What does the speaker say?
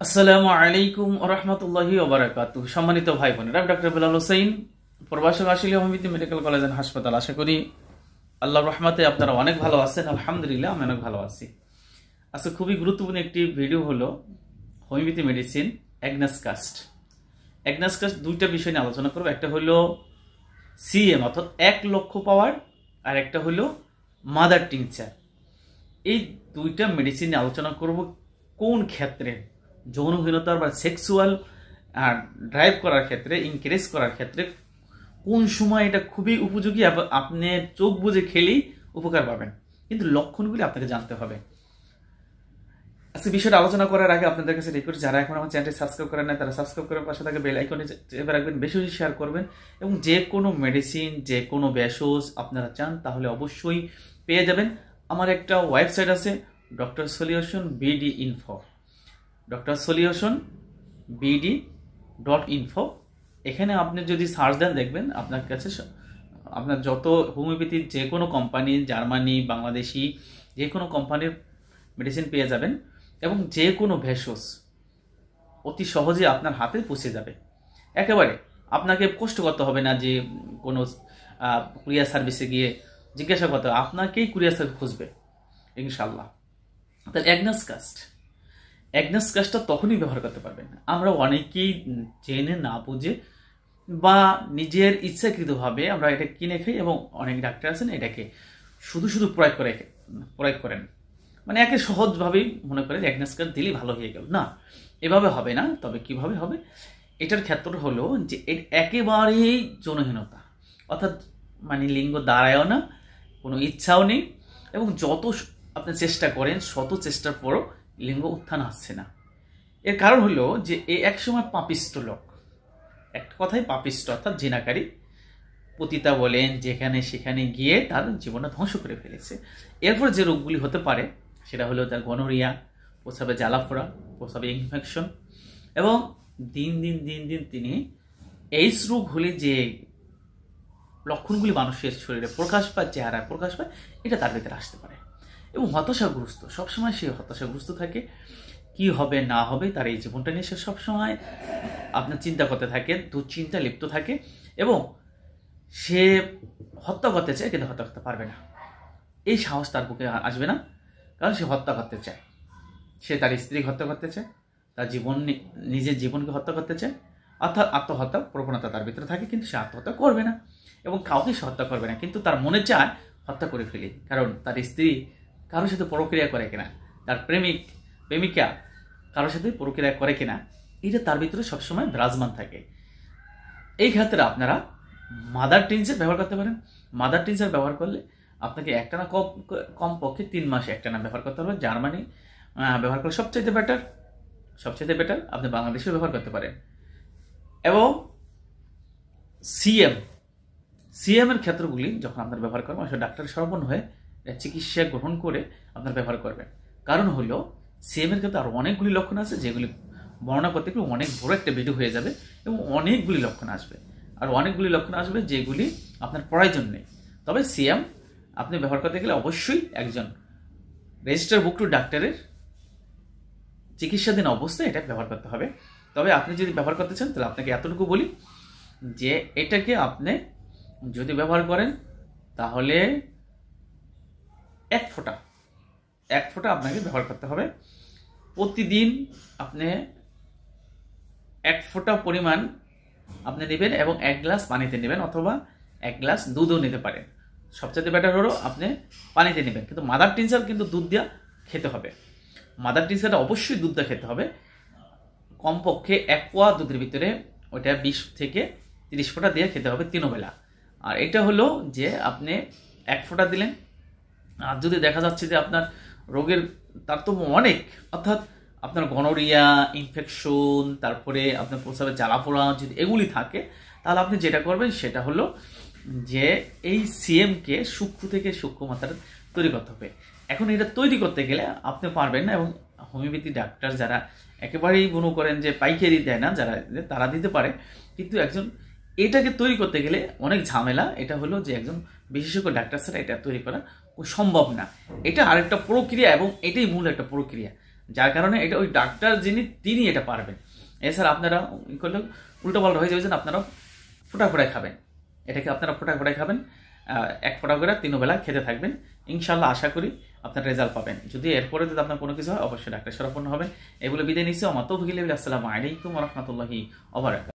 আসসালামু আলাইকুম ওয়া রাহমাতুল্লাহি ওয়া বারাকাতুহু। সম্মানিত ভাই বোনেরা, আমি ডক্টর হোসেন, প্রবাসী হোমিওপ্যাথি মেডিকেল কলেজ এন্ড হাসপাতাল। আশা করি আল্লাহর রহমতে আপনারা অনেক ভালো আছেন। আলহামদুলিল্লাহ, আমি অনেক ভালো আছি। আজকে খুবই গুরুত্বপূর্ণ একটি ভিডিও হলো হোমিওপ্যাথি মেডিসিন অ্যাগনাসকাস্ট। অ্যাগনাসকাস্ট দুইটা বিষয় নিয়ে আলোচনা করব। একটা হলো সিএম অর্থাৎ 1 লক্ষ পাওয়ার, আর একটা হলো মাদার টিংচার। এই দুইটা মেডিসিন নিয়ে আলোচনা করব। কোন ক্ষেত্রে যৌনহীনতার বা সেক্সুয়াল ড্রাইভ করার ক্ষেত্রে, ইনক্রিজ করার ক্ষেত্রে কোন সময় এটা খুবই উপযোগী, আপনি চোখ বুজে খেলেই উপকার পাবেন, কিন্তু লক্ষণগুলি আপনাকে জানতে হবে। আজকে বিষয়টা আলোচনা করার আগে আপনাদের কাছে রিকোয়েস্ট, যারা এখন আমার চ্যানেলটি সাবস্ক্রাইব করেন না তারা সাবস্ক্রাইব করে পাশে থাকা বেল আইকনে চেপে রাখবেন, বেশি বেশি শেয়ার করবেন। এবং যে কোনো মেডিসিন, যে কোনো ভেষজ আপনারা চান তাহলে অবশ্যই পেয়ে যাবেন। আমার একটা ওয়েবসাইট আছে, Dr.Soluion BD Info, Dr.Soluion BD.info। এখানে আপনি যদি সার্চ দেন দেখবেন আপনার কাছে আপনার যত হোমিওপ্যাথির যে কোনো কোম্পানি, জার্মানি, বাংলাদেশি যে কোনো কোম্পানির মেডিসিন পেয়ে যাবেন, এবং যে কোনো ভেষজ অতি সহজে আপনার হাতে পৌঁছে যাবে। একেবারে আপনাকে কষ্ট করতে হবে না যে কোনো কুরিয়ার সার্ভিসে গিয়ে জিজ্ঞাসা করতে হবে, আপনাকেই কুরিয়ার সার্ভিস খুঁজবে ইনশাল্লাহ। তাহলে অ্যাগনাসকাস্টটা তখনই ব্যবহার করতে পারবেন। আমরা অনেকেই জেনে না বুঝে বা নিজের ইচ্ছাকৃতভাবে আমরা এটা কিনে খাই, এবং অনেক ডাক্তার আছেন এটাকে শুধু শুধু প্রয়োগ করেন, মানে একে সহজভাবেই মনে করেন অ্যাগনাসকাস্ট দিলেই ভালো হয়ে গেল। না, এভাবে হবে না। তবে কিভাবে হবে, এটার ক্ষেত্র হলো যে একেবারেই যৌনহীনতা, অর্থাৎ মানে লিঙ্গ দাঁড়ায়ও না, কোনো ইচ্ছাও নেই, এবং যত আপনি চেষ্টা করেন শত চেষ্টার পরও লিঙ্গ উত্থান আসছে না। এর কারণ হলো যে এক সময় পাপিষ্ট লোক, একটা কথাই পাপিষ্ট অর্থাৎ জিনাকারী, পতিতা বলেন, যেখানে সেখানে গিয়ে তার জীবনটা ধ্বংস করে ফেলেছে। এরপর যে রোগগুলি হতে পারে সেটা হলো তার গনোরিয়া, প্রস্রাবে জ্বালাফোড়া, প্রস্রাবে ইনফেকশন, এবং দিন দিন তিনি এইডস রোগ হলে যে লক্ষণগুলি মানুষের শরীরে প্রকাশ পায়, চেহারায় প্রকাশ পায়, এটা তার ভিতরে আসতে পারে। এবং হতাশাগ্রস্ত, সবসময় সে হতাশাগ্রস্ত থাকে, কি হবে না হবে তার এই জীবনটা নিয়ে সে সবসময় আপনার চিন্তা করতে থাকে, দুশ্চিন্তা লিপ্ত থাকে, এবং সে হত্যা করতে চায় কিন্তু হত্যা করতে পারবে না। এই সাহস তার বুকে আসবে না, কারণ সে হত্যা করতে চায়। সে তার স্ত্রীকে হত্যা করতে চায়, তার নিজের জীবনকে হত্যা করতে চায়, অর্থাৎ আত্মহত্যা প্রবণতা তার ভিতরে থাকে, কিন্তু সে আত্মহত্যা করবে না এবং কাউকে সে হত্যা করবে না, কিন্তু তার মনে চায় হত্যা করে ফেলি। কারণ তার স্ত্রী কারোর সাথে পরক্রিয়া করে কিনা, তার প্রেমিকা কারোর সাথে পরক্রিয়া করে কিনা, এটা তার ভিতরে সবসময় বিরাজমান থাকে। এই ক্ষেত্রে আপনারা মাদার টিনচার ব্যবহার করতে পারেন। মাদার টিনচার ব্যবহার করলে আপনাকে একটানা কমপক্ষে 3 মাস একটানা ব্যবহার করতে হবে। জার্মানি ব্যবহার করলে সবচাইতে বেটার। আপনি বাংলাদেশেও ব্যবহার করতে পারেন। এবং সিএম এর ক্ষেত্রগুলি যখন আপনার ব্যবহার করবেন, আসলে ডাক্তারের শরণাপন্ন হয়ে চিকিৎসা গ্রহণ করে আপনার ব্যবহার করবেন। কারণ হলো সিএম এর ক্ষেত্রে আরো অনেকগুলি লক্ষণ আছে, যেগুলি বর্ণনা করতে গেলে অনেক বড় একটা ভিডিও হয়ে যাবে, এবং অনেকগুলি লক্ষণ আসবে যেগুলি আপনার প্রয়োজন নেই। তবে সিএম আপনি ব্যবহার করতে গেলে অবশ্যই একজন রেজিস্টার বুকড ডাক্তারের চিকিৎসাধীন অবস্থায় এটা ব্যবহার করতে হবে। তবে আপনি যদি ব্যবহার করতে চান তাহলে আপনাকে এতটুকু বলি যে এটাকে আপনি যদি ব্যবহার করেন তাহলে 1 ফোঁটা আপনাকে ব্যবহার করতে হবে প্রতিদিন। আপনি 1 ফোঁটা পরিমাণ আপনি নেবেন, এবং 1 গ্লাস পানিতে নেবেন, অথবা 1 গ্লাস দুধও নিতে পারেন। সবচেয়ে বেটার হলো আপনি পানিতে নেবেন, কিন্তু মাদার টিনচার কিন্তু দুধ দিয়ে খেতে হবে। মাদার টিনচারটা অবশ্যই দুধ দিয়ে খেতে হবে। কমপক্ষে 1 পোয়া দুধের ভিতরে ওইটা 20 থেকে 30 ফোঁটা দিয়ে খেতে হবে 3 বেলা। আর এটা হলো যে আপনি 1 ফোঁটা দিলেন, আর যদি দেখা যাচ্ছে যে আপনার রোগের তারতম্য অনেক, অর্থাৎ আপনার গনোরিয়া, ইনফেকশন, তারপরে আপনার প্রস্রাবে জ্বালাপোড়া যদি এগুলি থাকে, তাহলে আপনি যেটা করবেন সেটা হলো যে এই সিএমকে সূক্ষ্ম থেকে সূক্ষ্ম মাত্রায় তৈরি করতে হবে। এখন এটা তৈরি করতে গেলে আপনি পারবেন না, এবং হোমিওপ্যাথি ডাক্তার যারা একেবারেই মনে করেন যে পাইকারি দেয় না, যারা তারা দিতে পারে, কিন্তু একজন এটাকে তৈরি করতে গেলে অনেক ঝামেলা। এটা হলো যে একজন বিশেষজ্ঞ ডাক্তার ছাড়া এটা তৈরি করা সম্ভব না। এটা আরেকটা প্রক্রিয়া, এবং এটাই মূল একটা প্রক্রিয়া, যার কারণে এটা ওই ডাক্তার তিনি এটা পারবেন। এছাড়া আপনারা করলে উল্টোপাল্টা হয়ে যাবে, আপনারা ফোঁটা ফোঁটায় খাবেন, এটাকে আপনারা ফোঁটা ফোঁটায় খাবেন, 1 ফোঁটা করে 3 বেলা খেতে থাকবেন। ইনশাল্লাহ আশা করি আপনার রেজাল্ট পাবেন। যদি এরপরে যদি আপনার কোনো কিছু হয় অবশ্যই ডাক্তার শরণাপন্ন হবেন। এগুলো বিদায় নিচ্ছি। আমার তৌফিক। আসসালামু আলাইকুম ওয়া রাহমাতুল্লাহি ওয়া বারাকাতুহু।